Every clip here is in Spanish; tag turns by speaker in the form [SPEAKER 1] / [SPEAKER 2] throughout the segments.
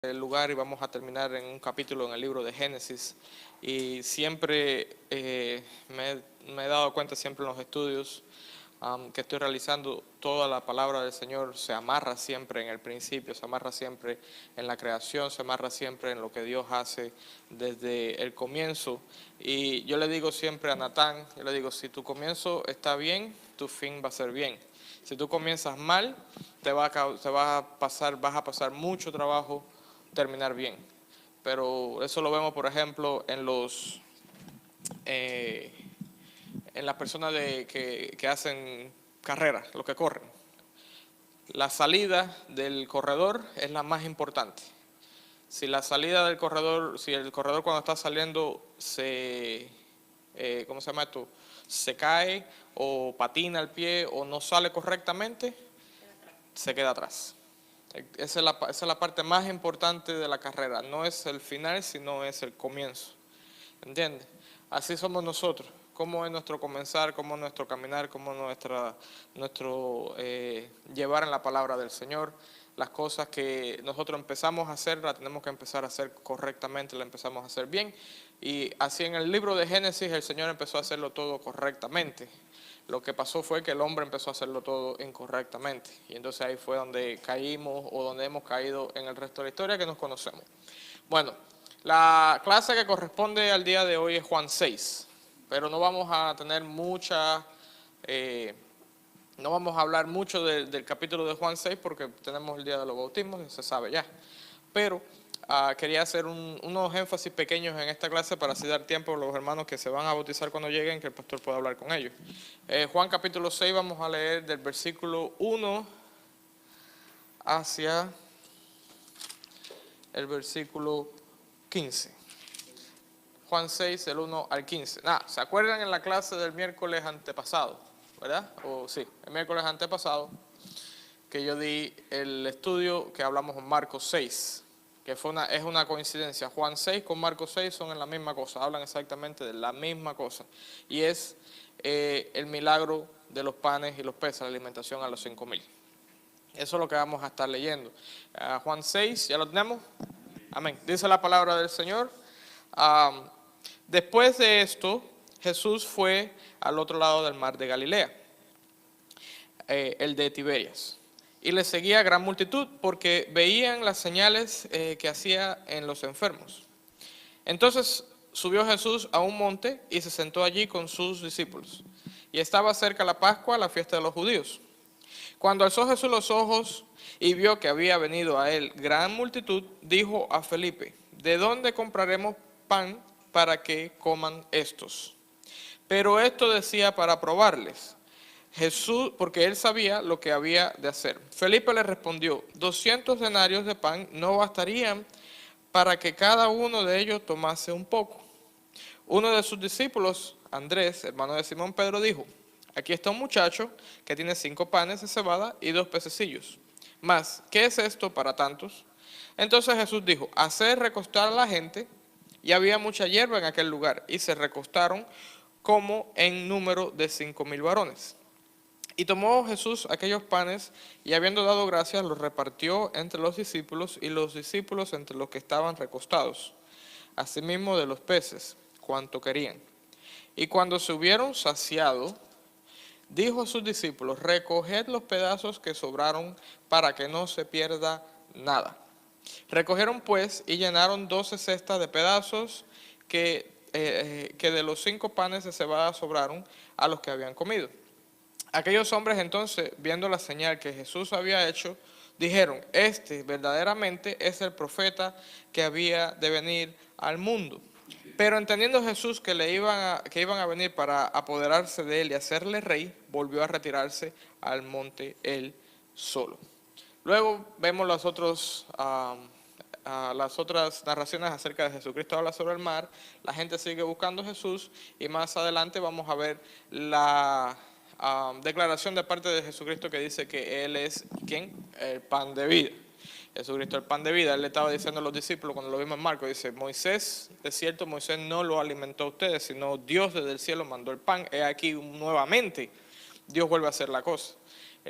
[SPEAKER 1] el lugar y vamos a terminar en un capítulo en el libro de Génesis. Y siempre me he dado cuenta, siempre en los estudios que estoy realizando, toda la palabra del Señor se amarra siempre en el principio, se amarra siempre en la creación, se amarra siempre en lo que Dios hace desde el comienzo. Y yo le digo siempre a Natán, yo le digo, si tu comienzo está bien, tu fin va a ser bien. Si tú comienzas mal, vas a pasar mucho trabajo terminar bien. Pero eso lo vemos, por ejemplo, en las personas que hacen carreras, los que corren. La salida del corredor es la más importante. Si la salida del corredor, si el corredor cuando está saliendo ¿cómo se llama esto? Se cae o patina el pie o no sale correctamente, se queda atrás. Esa es la parte más importante de la carrera. No es el final, sino es el comienzo. ¿Entiendes? Así somos nosotros. Cómo es nuestro comenzar, cómo es nuestro caminar, cómo es nuestro llevar en la palabra del Señor. Las cosas que nosotros empezamos a hacer, las tenemos que empezar a hacer correctamente, las empezamos a hacer bien. Y así en el libro de Génesis el Señor empezó a hacerlo todo correctamente. Lo que pasó fue que el hombre empezó a hacerlo todo incorrectamente. Y entonces ahí fue donde caímos o donde hemos caído en el resto de la historia que nos conocemos. Bueno, la clase que corresponde al día de hoy es Juan 6. Pero no vamos a tener no vamos a hablar mucho del capítulo de Juan 6 porque tenemos el día de los bautismos, se sabe ya. Pero quería hacer unos énfasis pequeños en esta clase para así dar tiempo a los hermanos que se van a bautizar cuando lleguen, que el pastor pueda hablar con ellos. Juan capítulo 6 vamos a leer del versículo 1 hacia el versículo 15. Juan 6, del 1 al 15. ¿Se acuerdan en la clase del miércoles antepasado? ¿Verdad? O sí, el miércoles antepasado, que yo di el estudio que hablamos en Marcos 6, que es una coincidencia. Juan 6 con Marcos 6 son en la misma cosa, hablan exactamente de la misma cosa. Y es el milagro de los panes y los peces, la alimentación a los 5,000. Eso es lo que vamos a estar leyendo. Juan 6, ¿ya lo tenemos? Amén. Dice la palabra del Señor. Después de esto, Jesús fue al otro lado del mar de Galilea, el de Tiberias, y le seguía gran multitud porque veían las señales que hacía en los enfermos. Entonces subió Jesús a un monte y se sentó allí con sus discípulos. Y estaba cerca la Pascua, la fiesta de los judíos. Cuando alzó Jesús los ojos y vio que había venido a él gran multitud, dijo a Felipe: ¿de dónde compraremos pan para que coman estos? Pero esto decía para probarles. Jesús, porque él sabía lo que había de hacer. Felipe le respondió: 200 denarios de pan no bastarían para que cada uno de ellos tomase un poco. Uno de sus discípulos, Andrés, hermano de Simón Pedro, dijo: aquí está un muchacho que tiene 5 panes de cebada y 2 pececillos. Mas, ¿qué es esto para tantos? Entonces Jesús dijo: haced recostar a la gente. Y había mucha hierba en aquel lugar, y se recostaron como en número de 5,000 varones. Y tomó Jesús aquellos panes, y habiendo dado gracias, los repartió entre los discípulos, y los discípulos entre los que estaban recostados. Asimismo de los peces, cuanto querían. Y cuando se hubieron saciado, dijo a sus discípulos: recoged los pedazos que sobraron, para que no se pierda nada. Recogieron pues y llenaron 12 cestas de pedazos que de los 5 panes de cebada sobraron a los que habían comido. Aquellos hombres entonces, viendo la señal que Jesús había hecho, dijeron: este verdaderamente es el profeta que había de venir al mundo. Pero entendiendo Jesús que iban a venir para apoderarse de él y hacerle rey, volvió a retirarse al monte él solo. Luego vemos las otras narraciones acerca de Jesucristo habla sobre el mar, la gente sigue buscando a Jesús, y más adelante vamos a ver la declaración de parte de Jesucristo que dice que Él es, ¿quién? El pan de vida. Jesucristo el pan de vida. Él le estaba diciendo a los discípulos cuando lo vimos en Marcos, dice: Moisés, es cierto, Moisés no lo alimentó a ustedes, sino Dios desde el cielo mandó el pan. He aquí nuevamente, Dios vuelve a hacer la cosa.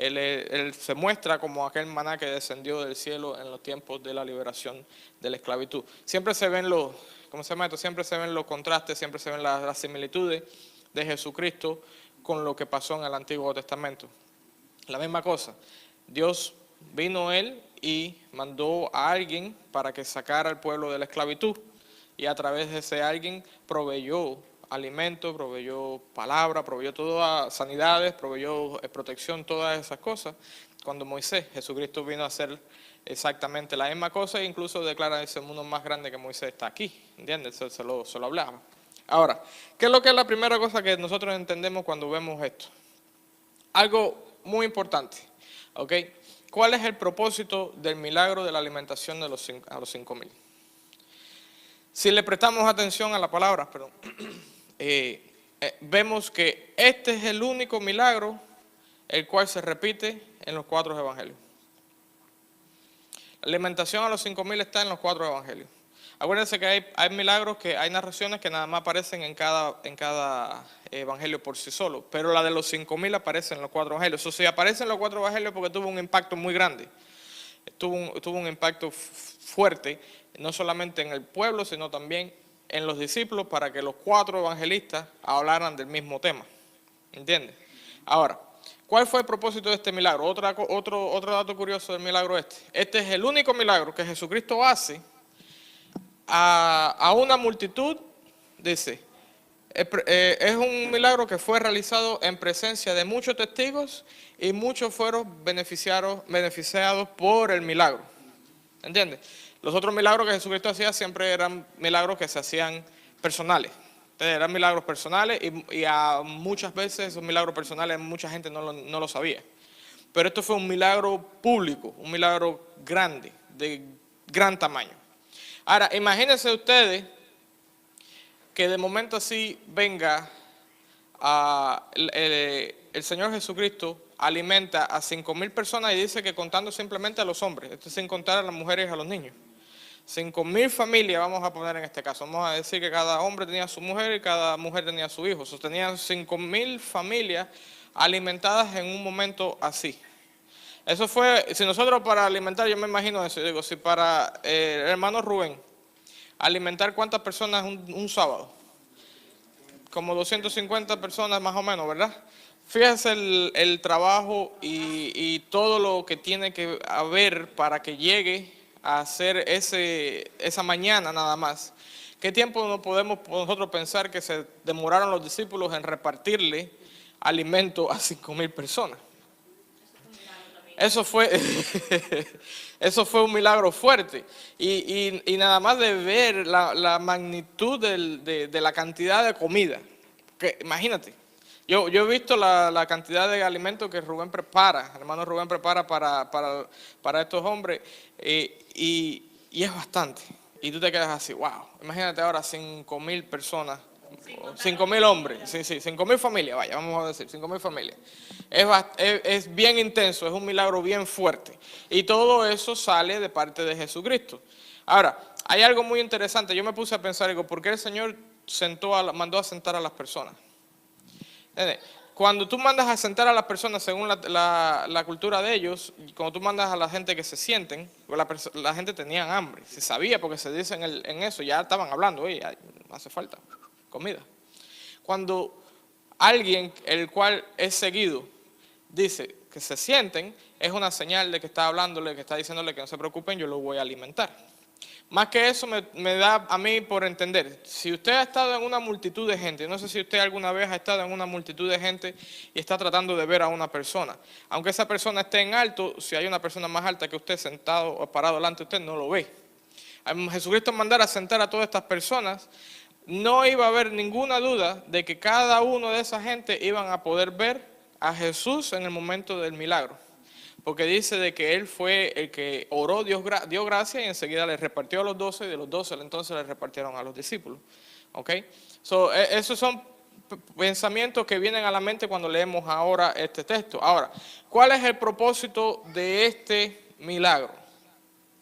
[SPEAKER 1] Él se muestra como aquel maná que descendió del cielo en los tiempos de la liberación de la esclavitud. Siempre se ven los, ¿cómo se llama esto? Siempre se ven los contrastes, siempre se ven las similitudes de Jesucristo con lo que pasó en el Antiguo Testamento. La misma cosa, Dios vino Él y mandó a alguien para que sacara al pueblo de la esclavitud, y a través de ese alguien proveyó alimento, proveyó palabra, proveyó todas sanidades, proveyó protección, todas esas cosas. Cuando Jesucristo vino a hacer exactamente la misma cosa, e incluso declara ese mundo más grande que Moisés está aquí, ¿entiendes? Se lo hablaba. Ahora, ¿qué es lo que es la primera cosa que nosotros entendemos cuando vemos esto? Algo muy importante, ¿ok? ¿Cuál es el propósito del milagro de la alimentación de a los 5,000? Si le prestamos atención a las palabras, vemos que este es el único milagro el cual se repite en los 4 evangelios. La alimentación a los 5,000 está en los 4 evangelios. Acuérdense que hay milagros, que hay narraciones que nada más aparecen en cada evangelio por sí solo, pero la de los 5,000 aparece en los 4 evangelios. O sea, aparece en los 4 evangelios porque tuvo un impacto muy grande. Tuvo un impacto fuerte, no solamente en el pueblo, sino también en los discípulos, para que los 4 evangelistas hablaran del mismo tema. ¿Entiendes? Ahora, ¿cuál fue el propósito de este milagro? Otro dato curioso del milagro este. Este es el único milagro que Jesucristo hace a una multitud, dice. Es un milagro que fue realizado en presencia de muchos testigos y muchos fueron beneficiados por el milagro. ¿Entiendes? Los otros milagros que Jesucristo hacía siempre eran milagros que se hacían personales. Entonces, eran milagros personales y muchas veces esos milagros personales mucha gente no lo sabía. Pero esto fue un milagro público, un milagro grande, de gran tamaño. Ahora, imagínense ustedes que de momento así venga el Señor Jesucristo, alimenta a 5,000 personas y dice que contando simplemente a los hombres, esto sin contar a las mujeres y a los niños. 5,000 familias vamos a poner en este caso. Vamos a decir que cada hombre tenía su mujer y cada mujer tenía su hijo. Tenían 5,000 familias alimentadas en un momento así. Eso fue, si nosotros para alimentar, yo me imagino eso, digo, si para el hermano Rubén, alimentar cuántas personas un sábado, como 250 personas más o menos, ¿verdad? Fíjense el trabajo y todo lo que tiene que haber para que llegue a hacer esa mañana nada más. ¿Qué tiempo no podemos nosotros pensar que se demoraron los discípulos en repartirle alimento a 5,000 personas? Eso fue un milagro fuerte. Y nada más de ver la magnitud de la cantidad de comida. Que, imagínate, yo he visto la cantidad de alimentos que Rubén prepara, hermano Rubén prepara para estos hombres, y es bastante. Y tú te quedas así, wow, imagínate ahora 5,000 personas. 5,000 hombres, sí, 5,000 familias, vaya, vamos a decir, 5,000 familias. Es bien intenso, es un milagro bien fuerte. Y todo eso sale de parte de Jesucristo. Ahora, hay algo muy interesante. Yo me puse a pensar, digo, ¿por qué el Señor mandó a sentar a las personas? Cuando tú mandas a sentar a las personas según la cultura de ellos, cuando tú mandas a la gente que se sienten, la gente tenía hambre, se sabía porque se dice en eso, ya estaban hablando, oye, hace falta comida. Cuando alguien, el cual es seguido, dice que se sienten, es una señal de que está hablándole, que está diciéndole que no se preocupen, yo los voy a alimentar. Más que eso me da a mí por entender, si usted ha estado en una multitud de gente, no sé si usted alguna vez ha estado en una multitud de gente y está tratando de ver a una persona, aunque esa persona esté en alto, si hay una persona más alta que usted sentado o parado delante de usted, no lo ve. A Jesucristo mandar a sentar a todas estas personas, no iba a haber ninguna duda de que cada uno de esa gente iban a poder ver a Jesús en el momento del milagro. Porque dice de que Él fue el que oró, dio gracia y enseguida le repartió a los 12 y de los 12 entonces le repartieron a los discípulos. ¿Ok? Esos son pensamientos que vienen a la mente cuando leemos ahora este texto. Ahora, ¿cuál es el propósito de este milagro?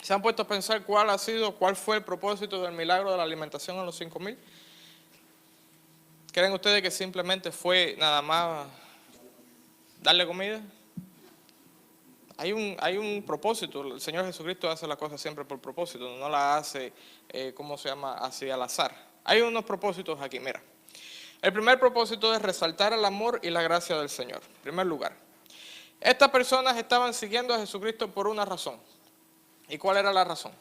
[SPEAKER 1] ¿Se han puesto a pensar cuál fue el propósito del milagro de la alimentación a los 5,000? ¿Creen ustedes que simplemente fue nada más darle comida? hay un propósito. El Señor Jesucristo hace las cosas siempre por propósito, no la hace, así al azar. Hay unos propósitos aquí, mira. El primer propósito es resaltar el amor y la gracia del Señor, en primer lugar. Estas personas estaban siguiendo a Jesucristo por una razón. ¿Y cuál era la razón?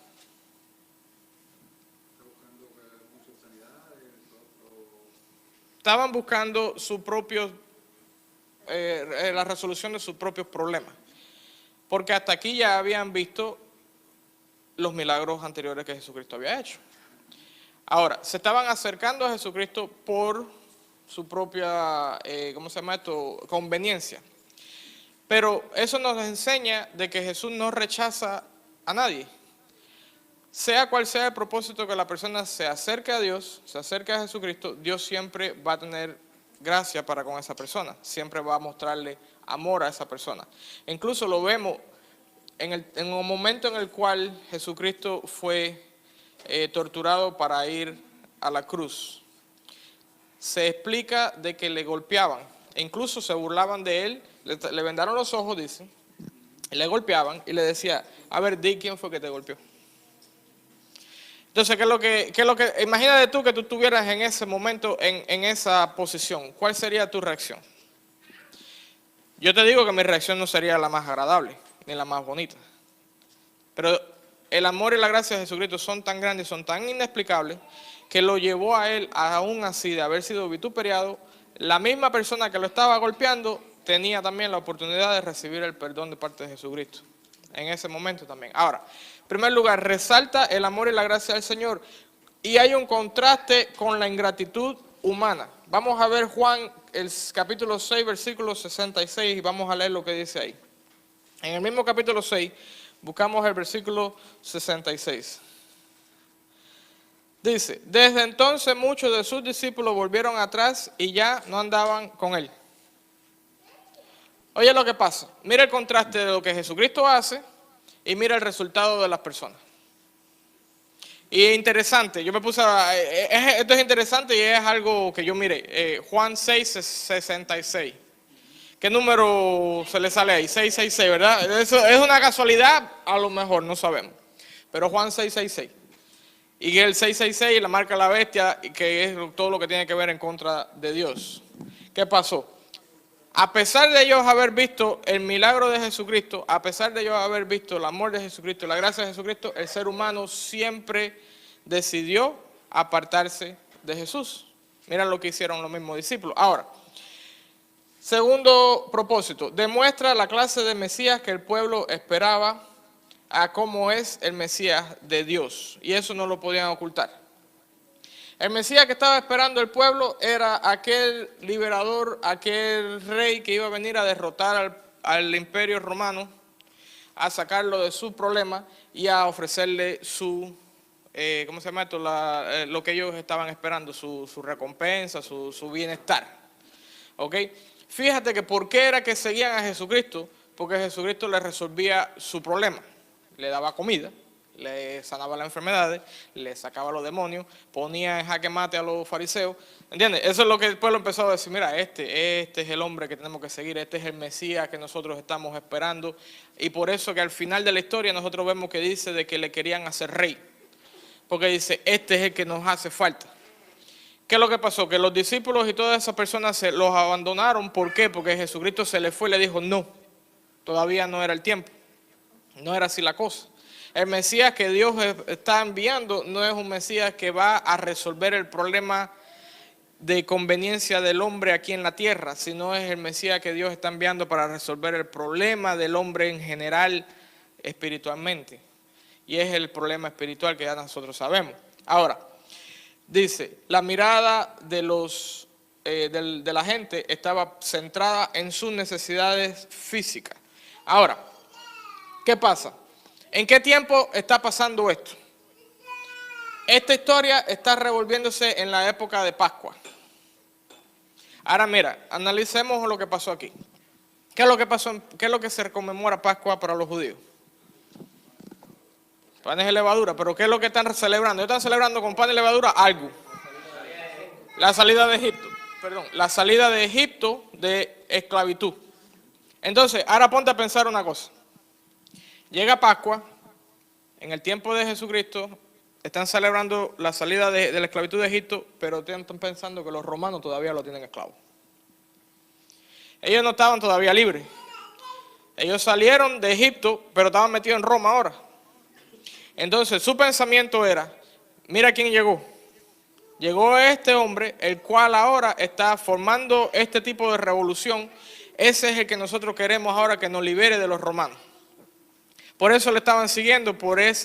[SPEAKER 1] Estaban buscando su propio, la resolución de sus propios problemas. Porque hasta aquí ya habían visto los milagros anteriores que Jesucristo había hecho. Ahora, se estaban acercando a Jesucristo por su propia, conveniencia. Pero eso nos enseña de que Jesús no rechaza a nadie. Sea cual sea el propósito que la persona se acerque a Dios, se acerque a Jesucristo, Dios siempre va a tener gracia para con esa persona. Siempre va a mostrarle amor a esa persona. Incluso lo vemos en un momento en el cual Jesucristo fue torturado para ir a la cruz. Se explica de que le golpeaban, e incluso se burlaban de él, le vendaron los ojos, dice, y le golpeaban y le decía, a ver, di quién fue que te golpeó. Entonces, imagínate tú que tú estuvieras en ese momento, en esa posición, ¿cuál sería tu reacción? Yo te digo que mi reacción no sería la más agradable, ni la más bonita, pero el amor y la gracia de Jesucristo son tan grandes, son tan inexplicables, que lo llevó a él, aún así de haber sido vituperiado, la misma persona que lo estaba golpeando tenía también la oportunidad de recibir el perdón de parte de Jesucristo. En ese momento también. Ahora, en primer lugar, resalta el amor y la gracia del Señor. Y hay un contraste con la ingratitud humana. Vamos a ver Juan, el capítulo 6, versículo 66, y vamos a leer lo que dice ahí. En el mismo capítulo 6, buscamos el versículo 66. Dice, desde entonces muchos de sus discípulos volvieron atrás y ya no andaban con él. Oye lo que pasa, mira el contraste de lo que Jesucristo hace y mira el resultado de las personas. Y es interesante, yo me puse esto es interesante y es algo que yo miré, Juan 6, 66. ¿Qué número se le sale ahí? 666, ¿verdad? Eso es una casualidad, a lo mejor, no sabemos. Pero Juan 666. Y el 666 la marca la bestia, que es todo lo que tiene que ver en contra de Dios. ¿Qué pasó? A pesar de ellos haber visto el milagro de Jesucristo, a pesar de ellos haber visto el amor de Jesucristo, la gracia de Jesucristo, el ser humano siempre decidió apartarse de Jesús. Mira lo que hicieron los mismos discípulos. Ahora, segundo propósito, demuestra la clase de Mesías que el pueblo esperaba a cómo es el Mesías de Dios. Y eso no lo podían ocultar. El Mesías que estaba esperando el pueblo era aquel liberador, aquel rey que iba a venir a derrotar al imperio romano, a sacarlo de su problema y a ofrecerle su, lo que ellos estaban esperando, su recompensa, su bienestar. ¿Ok? Fíjate que ¿por qué era que seguían a Jesucristo? Porque Jesucristo les resolvía su problema, le daba comida, le sanaba las enfermedades, le sacaba a los demonios, ponía en jaque mate a los fariseos, ¿entiendes? Eso es lo que el pueblo empezó a decir, mira, este es el hombre que tenemos que seguir, este es el Mesías que nosotros estamos esperando, y por eso que al final de la historia nosotros vemos que dice de que le querían hacer rey, porque dice, este es el que nos hace falta. ¿Qué es lo que pasó? Que los discípulos y todas esas personas se los abandonaron, ¿por qué? Porque Jesucristo se les fue y le dijo, no, todavía no era el tiempo, no era así la cosa. El Mesías que Dios está enviando no es un Mesías que va a resolver el problema de conveniencia del hombre aquí en la tierra, sino es el Mesías que Dios está enviando para resolver el problema del hombre en general espiritualmente. Y es el problema espiritual que ya nosotros sabemos. Ahora, dice, la mirada de la gente estaba centrada en sus necesidades físicas. Ahora, ¿qué pasa? ¿En qué tiempo está pasando esto? Esta historia está revolviéndose en la época de Pascua. Ahora mira, analicemos lo que pasó aquí. ¿Qué es lo que pasó? ¿Qué es lo que se conmemora Pascua para los judíos? Panes y levadura, pero ¿qué es lo que están celebrando? Ellos están celebrando con pan y levadura algo. La salida de Egipto, la salida de Egipto de esclavitud. Entonces, ahora ponte a pensar una cosa. Llega Pascua, en el tiempo de Jesucristo, están celebrando la salida de la esclavitud de Egipto, pero están pensando que los romanos todavía lo tienen esclavo. Ellos no estaban todavía libres. Ellos salieron de Egipto, pero estaban metidos en Roma ahora. Entonces su pensamiento era, mira quién llegó. Llegó este hombre, el cual ahora está formando este tipo de revolución. Ese es el que nosotros queremos ahora que nos libere de los romanos. Por eso le estaban siguiendo, por los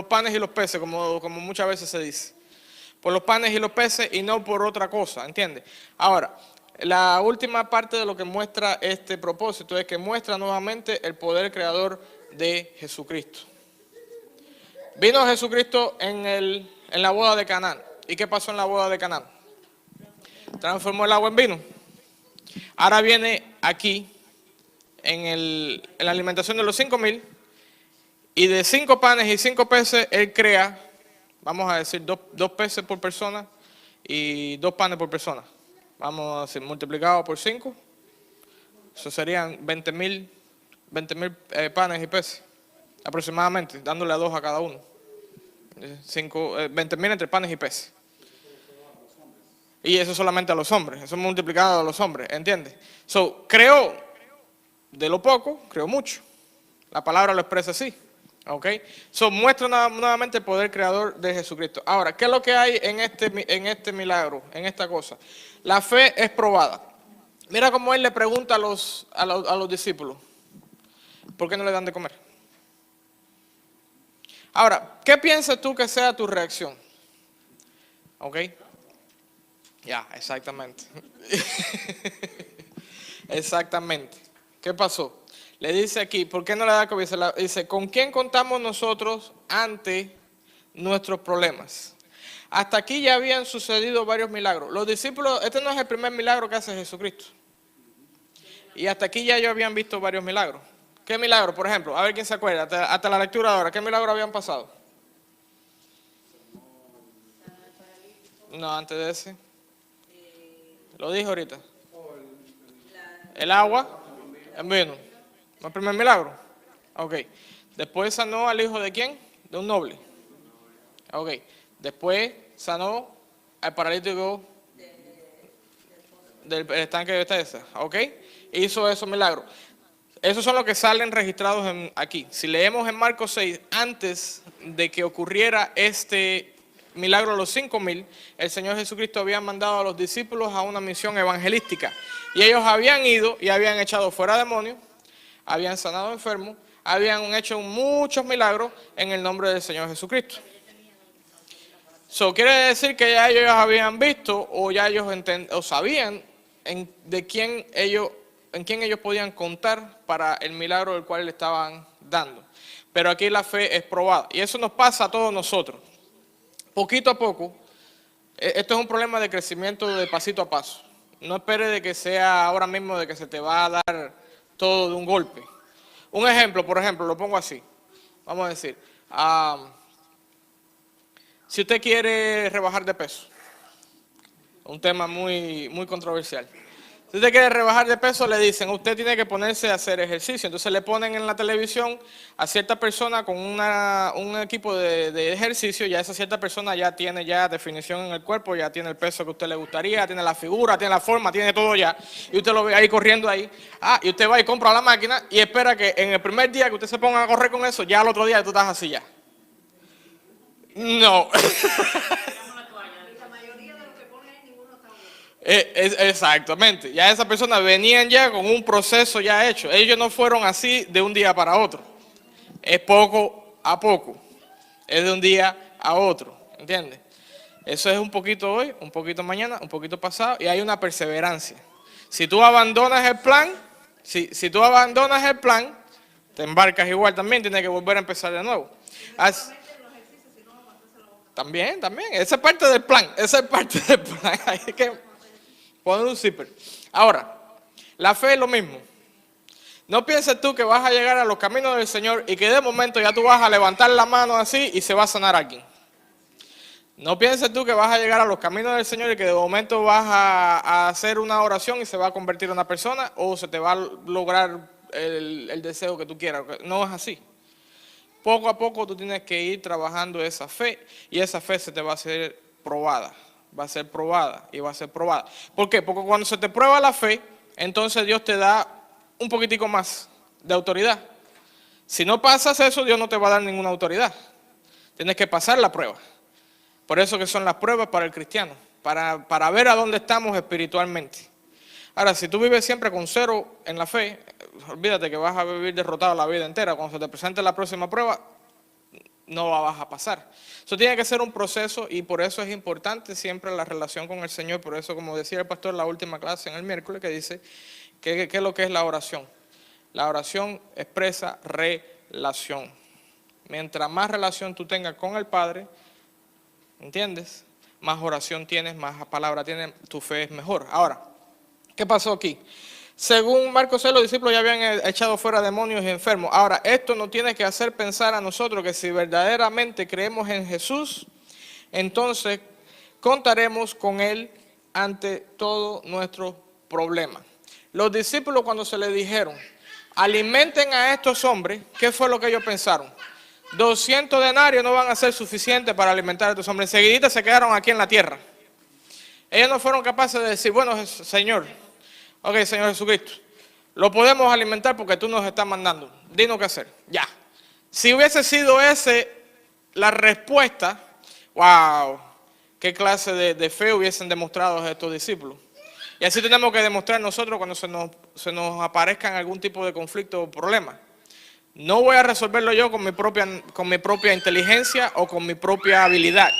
[SPEAKER 1] panes y los peces, como muchas veces se dice. Por los panes y los peces y no por otra cosa, ¿entiendes? Ahora, la última parte de lo que muestra este propósito es que muestra nuevamente el poder creador de Jesucristo. Vino Jesucristo en la boda de Canaán. ¿Y qué pasó en la boda de Canaán? Transformó el agua en vino. Ahora viene aquí, en la alimentación de los 5,000, y de 5 panes y 5 peces, Él crea, vamos a decir, 2 peces por persona y 2 panes por persona. Vamos a decir, multiplicado por 5, eso serían 20,000 panes y peces, aproximadamente, dándole a 2 a cada uno. 20,000 entre panes y peces. Y eso solamente a los hombres, eso multiplicado a los hombres, ¿entiendes? So, creó de lo poco, creó mucho. La palabra lo expresa así. ¿Ok? So, muestra nuevamente el poder creador de Jesucristo. Ahora, ¿qué es lo que hay en este milagro, en esta cosa? La fe es probada. Mira cómo Él le pregunta a los discípulos, ¿por qué no le dan de comer? Ahora, ¿qué piensas tú que sea tu reacción? ¿Ok? Ya, exactamente. Exactamente. ¿Qué pasó? Le dice aquí, ¿por qué no le da comida? Dice, ¿con quién contamos nosotros ante nuestros problemas? Hasta aquí ya habían sucedido varios milagros. Los discípulos, este no es el primer milagro que hace Jesucristo. Y hasta aquí ya ellos habían visto varios milagros. ¿Qué milagro? Por ejemplo, a ver quién se acuerda, hasta la lectura de ahora, ¿qué milagro habían pasado? No, antes de ese. Lo dije ahorita. El agua en vino. ¿No es el primer milagro? Ok. Después sanó al hijo de quién? De un noble. Ok. Después sanó al paralítico del estanque de Bethesda. Ok. Hizo esos milagros. Esos son los que salen registrados aquí. Si leemos en Marcos 6, antes de que ocurriera este milagro de los 5,000, el Señor Jesucristo había mandado a los discípulos a una misión evangelística. Y ellos habían ido y habían echado fuera demonios, habían sanado enfermos, habían hecho muchos milagros en el nombre del Señor Jesucristo. Eso quiere decir que ya ellos habían visto o ya ellos sabían en quién ellos podían contar para el milagro del cual le estaban dando. Pero aquí la fe es probada. Y eso nos pasa a todos nosotros. Poquito a poco, esto es un problema de crecimiento de pasito a paso. No esperes de que sea ahora mismo de que se te va a dar todo de un golpe. Un ejemplo, por ejemplo, lo pongo así. Vamos a decir, si usted quiere rebajar de peso, un tema muy, muy controversial. Si usted quiere rebajar de peso, le dicen, usted tiene que ponerse a hacer ejercicio. Entonces le ponen en la televisión a cierta persona con un equipo de ejercicio, ya esa cierta persona ya tiene definición en el cuerpo, ya tiene el peso que a usted le gustaría, tiene la figura, tiene la forma, tiene todo ya. Y usted lo ve ahí corriendo ahí. Y usted va y compra la máquina y espera que en el primer día que usted se ponga a correr con eso, ya al otro día tú estás así ya. No. Exactamente, ya esas personas venían ya con un proceso ya hecho, ellos no fueron así de un día para otro, es poco a poco, es de un día a otro, ¿entiendes? Eso es un poquito hoy, un poquito mañana, un poquito pasado y hay una perseverancia. Si tú abandonas el plan, si tú abandonas el plan, te embarcas igual también, tienes que volver a empezar de nuevo. También, esa es parte del plan, hay que poner un zipper. Ahora, la fe es lo mismo. No pienses tú que vas a llegar a los caminos del Señor y que de momento ya tú vas a levantar la mano así y se va a sanar alguien. No pienses tú que vas a llegar a los caminos del Señor y que de momento vas a hacer una oración y se va a convertir en una persona o se te va a lograr el deseo que tú quieras. No es así. Poco a poco tú tienes que ir trabajando esa fe y esa fe se te va a ser probada. Va a ser probada y va a ser probada. ¿Por qué? Porque cuando se te prueba la fe, entonces Dios te da un poquitico más de autoridad. Si no pasas eso, Dios no te va a dar ninguna autoridad. Tienes que pasar la prueba. Por eso que son las pruebas para el cristiano, para ver a dónde estamos espiritualmente. Ahora, si tú vives siempre con 0 en la fe, olvídate que vas a vivir derrotado la vida entera. Cuando se te presente la próxima prueba, no vas a pasar. Eso tiene que ser un proceso y por eso es importante siempre la relación con el Señor. Por eso, como decía el pastor en la última clase en el miércoles, que dice, ¿qué es lo que es la oración? La oración expresa relación. Mientras más relación tú tengas con el Padre, ¿entiendes? Más oración tienes, más palabra tienes, tu fe es mejor. Ahora, ¿qué pasó aquí? Según Marcos 6, los discípulos ya habían echado fuera demonios y enfermos. Ahora, esto nos tiene que hacer pensar a nosotros que si verdaderamente creemos en Jesús, entonces contaremos con Él ante todo nuestro problema. Los discípulos cuando se les dijeron, alimenten a estos hombres, ¿qué fue lo que ellos pensaron? 200 denarios no van a ser suficientes para alimentar a estos hombres. Enseguidita se quedaron aquí en la tierra. Ellos no fueron capaces de decir, bueno, Señor, ok, Señor Jesucristo, lo podemos alimentar porque tú nos estás mandando. Dinos qué hacer. Ya. Si hubiese sido esa la respuesta, wow, qué clase de fe hubiesen demostrado estos discípulos. Y así tenemos que demostrar nosotros cuando se nos aparezcan algún tipo de conflicto o problema. No voy a resolverlo yo con mi propia inteligencia o con mi propia habilidad,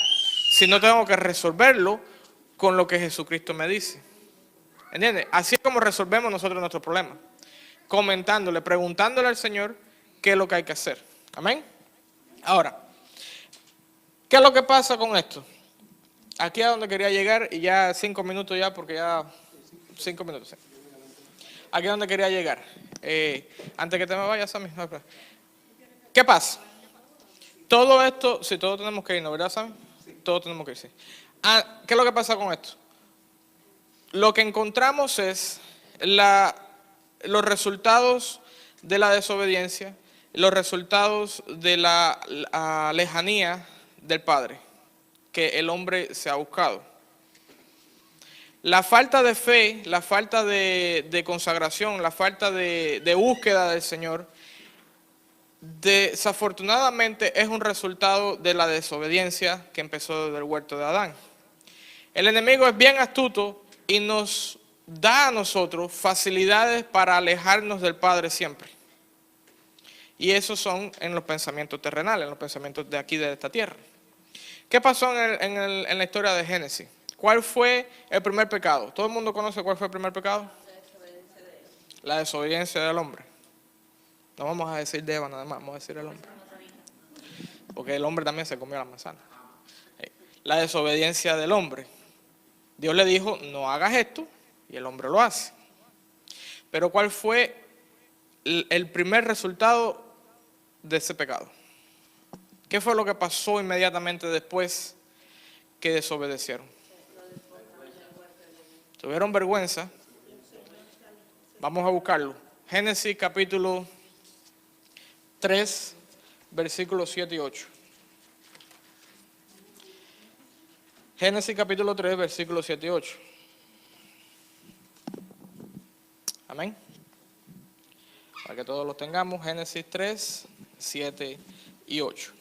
[SPEAKER 1] sino tengo que resolverlo con lo que Jesucristo me dice. ¿Entiendes? Así es como resolvemos nosotros nuestros problemas. Comentándole, preguntándole al Señor qué es lo que hay que hacer. Amén. Ahora, ¿qué es lo que pasa con esto? Aquí es donde quería llegar y ya 5 minutos ya porque ya 5 minutos. ¿Sí? Aquí es donde quería llegar. Antes que te me vayas, Sammy. ¿Qué pasa? Todo esto, sí, todos tenemos que irnos, ¿verdad, Sammy? Todos tenemos que ir, sí. ¿Qué es lo que pasa con esto? Lo que encontramos es los resultados de la desobediencia, los resultados de la lejanía del Padre que el hombre se ha buscado. La falta de fe, la falta de consagración, la falta de búsqueda del Señor, desafortunadamente es un resultado de la desobediencia que empezó desde el huerto de Adán. El enemigo es bien astuto y nos da a nosotros facilidades para alejarnos del Padre siempre. Y esos son en los pensamientos terrenales, en los pensamientos de aquí, de esta tierra. ¿Qué pasó en la historia de Génesis? ¿Cuál fue el primer pecado? ¿Todo el mundo conoce cuál fue el primer pecado? La desobediencia del hombre. No vamos a decir de Eva nada más, vamos a decir el hombre. Porque el hombre también se comió la manzana. La desobediencia del hombre. Dios le dijo, no hagas esto, y el hombre lo hace. Pero ¿cuál fue el primer resultado de ese pecado? ¿Qué fue lo que pasó inmediatamente después que desobedecieron? Tuvieron vergüenza. Vamos a buscarlo. Génesis capítulo 3, versículos 7 y 8. Génesis capítulo 3, versículos 7 y 8. Amén. Para que todos los tengamos. Génesis 3, 7 y 8.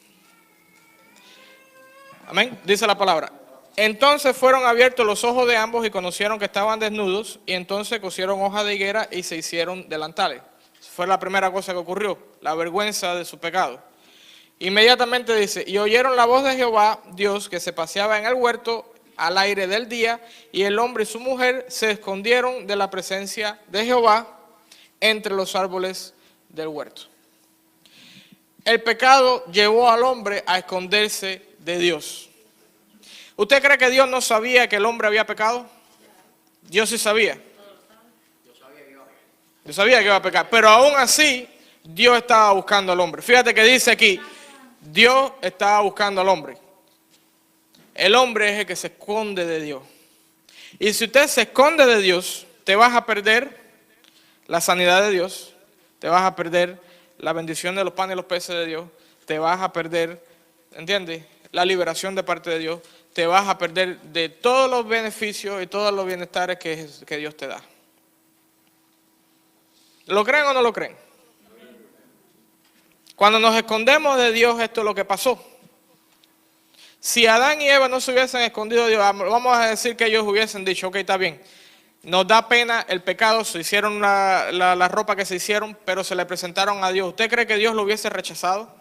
[SPEAKER 1] Amén. Dice la palabra. Entonces fueron abiertos los ojos de ambos y conocieron que estaban desnudos, y entonces cosieron hojas de higuera y se hicieron delantales. Fue la primera cosa que ocurrió, la vergüenza de su pecado. Inmediatamente dice, y oyeron la voz de Jehová, Dios, que se paseaba en el huerto al aire del día, y el hombre y su mujer se escondieron de la presencia de Jehová entre los árboles del huerto. El pecado llevó al hombre a esconderse de Dios. ¿Usted cree que Dios no sabía que el hombre había pecado? Dios sí sabía. Dios sabía que iba a pecar, pero aún así Dios estaba buscando al hombre. Fíjate que dice aquí, Dios estaba buscando al hombre. El hombre es el que se esconde de Dios. Y si usted se esconde de Dios, te vas a perder la sanidad de Dios, te vas a perder la bendición de los panes y los peces de Dios, te vas a perder, ¿entiendes?, la liberación de parte de Dios, te vas a perder de todos los beneficios y todos los bienestares que Dios te da. ¿Lo creen o no lo creen? Cuando nos escondemos de Dios, esto es lo que pasó. Si Adán y Eva no se hubiesen escondido de Dios, vamos a decir que ellos hubiesen dicho, ok, está bien, nos da pena el pecado, se hicieron la ropa que se hicieron, pero se le presentaron a Dios. ¿Usted cree que Dios lo hubiese rechazado?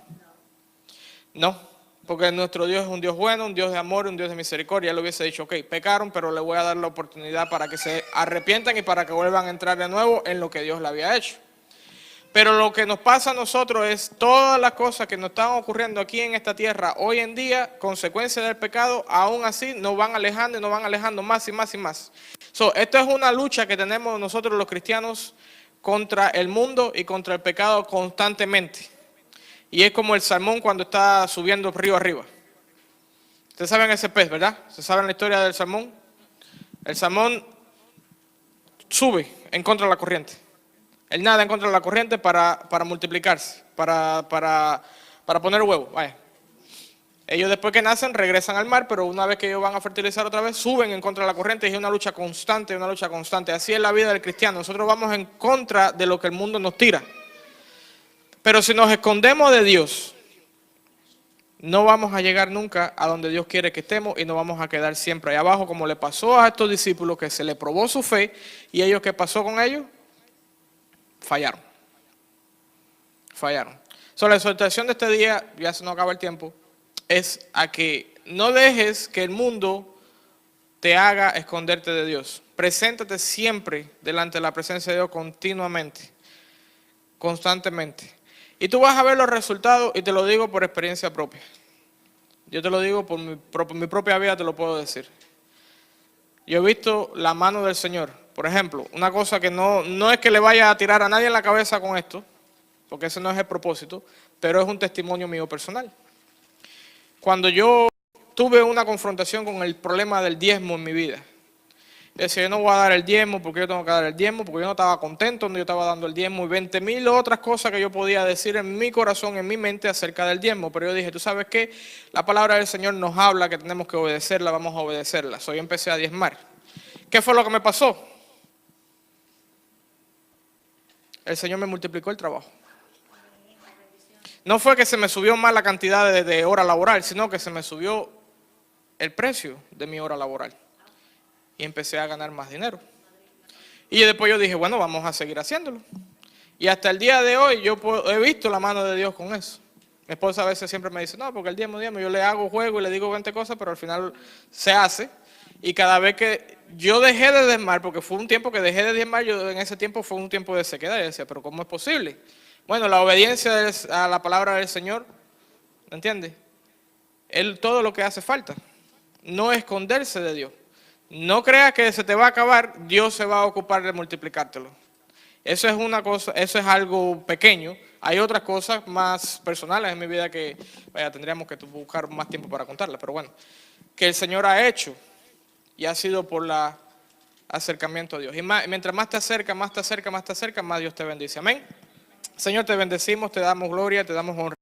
[SPEAKER 1] No, porque nuestro Dios es un Dios bueno, un Dios de amor, un Dios de misericordia. Él le hubiese dicho, ok, pecaron, pero le voy a dar la oportunidad para que se arrepientan y para que vuelvan a entrar de nuevo en lo que Dios le había hecho. Pero lo que nos pasa a nosotros es todas las cosas que nos están ocurriendo aquí en esta tierra hoy en día, consecuencia del pecado, aún así nos van alejando y nos van alejando más y más y más. Esto es una lucha que tenemos nosotros los cristianos contra el mundo y contra el pecado constantemente. Y es como el salmón cuando está subiendo río arriba. Ustedes saben ese pez, ¿verdad? ¿Ustedes saben la historia del salmón? El salmón sube en contra de la corriente. Él nada en contra de la corriente para multiplicarse, para poner huevos. Vaya. Ellos después que nacen regresan al mar, pero una vez que ellos van a fertilizar otra vez, suben en contra de la corriente y es una lucha constante, una lucha constante. Así es la vida del cristiano. Nosotros vamos en contra de lo que el mundo nos tira. Pero si nos escondemos de Dios, no vamos a llegar nunca a donde Dios quiere que estemos y nos vamos a quedar siempre ahí abajo, como le pasó a estos discípulos que se les probó su fe y ellos, ¿qué pasó con ellos? Fallaron. La exhortación de este día, ya se nos acaba el tiempo, es a que no dejes que el mundo te haga esconderte de Dios. Preséntate siempre delante de la presencia de Dios continuamente, constantemente. Y tú vas a ver los resultados y te lo digo por experiencia propia. Yo te lo digo por mi propia vida, te lo puedo decir. Yo he visto la mano del Señor. Por ejemplo, una cosa que no es que le vaya a tirar a nadie en la cabeza con esto, porque ese no es el propósito, pero es un testimonio mío personal. Cuando yo tuve una confrontación con el problema del diezmo en mi vida, decía, yo no voy a dar el diezmo porque yo tengo que dar el diezmo, porque yo no estaba contento cuando yo estaba dando el diezmo y 20,000 otras cosas que yo podía decir en mi corazón, en mi mente acerca del diezmo. Pero yo dije, ¿tú sabes qué? La palabra del Señor nos habla que tenemos que obedecerla, vamos a obedecerla. Yo empecé a diezmar. ¿Qué fue lo que me pasó? El Señor me multiplicó el trabajo. No fue que se me subió más la cantidad de hora laboral, sino que se me subió el precio de mi hora laboral. Y empecé a ganar más dinero. Y después yo dije, bueno, vamos a seguir haciéndolo. Y hasta el día de hoy yo he visto la mano de Dios con eso. Mi esposa a veces siempre me dice, no, porque el diezmo, yo le hago juego y le digo 20 cosas, pero al final se hace. Y cada vez que yo dejé de diezmar, porque fue un tiempo que dejé de diezmar, yo en ese tiempo fue un tiempo de sequedad. Y decía, pero ¿cómo es posible? Bueno, la obediencia a la palabra del Señor, ¿entiendes? Él todo lo que hace falta. No esconderse de Dios. No creas que se te va a acabar, Dios se va a ocupar de multiplicártelo. Eso es una cosa, eso es algo pequeño. Hay otras cosas más personales en mi vida que tendríamos que buscar más tiempo para contarlas. Pero bueno, que el Señor ha hecho y ha sido por el acercamiento a Dios. Y mientras más te acerca, más Dios te bendice. Amén. Señor, te bendecimos, te damos gloria, te damos honra.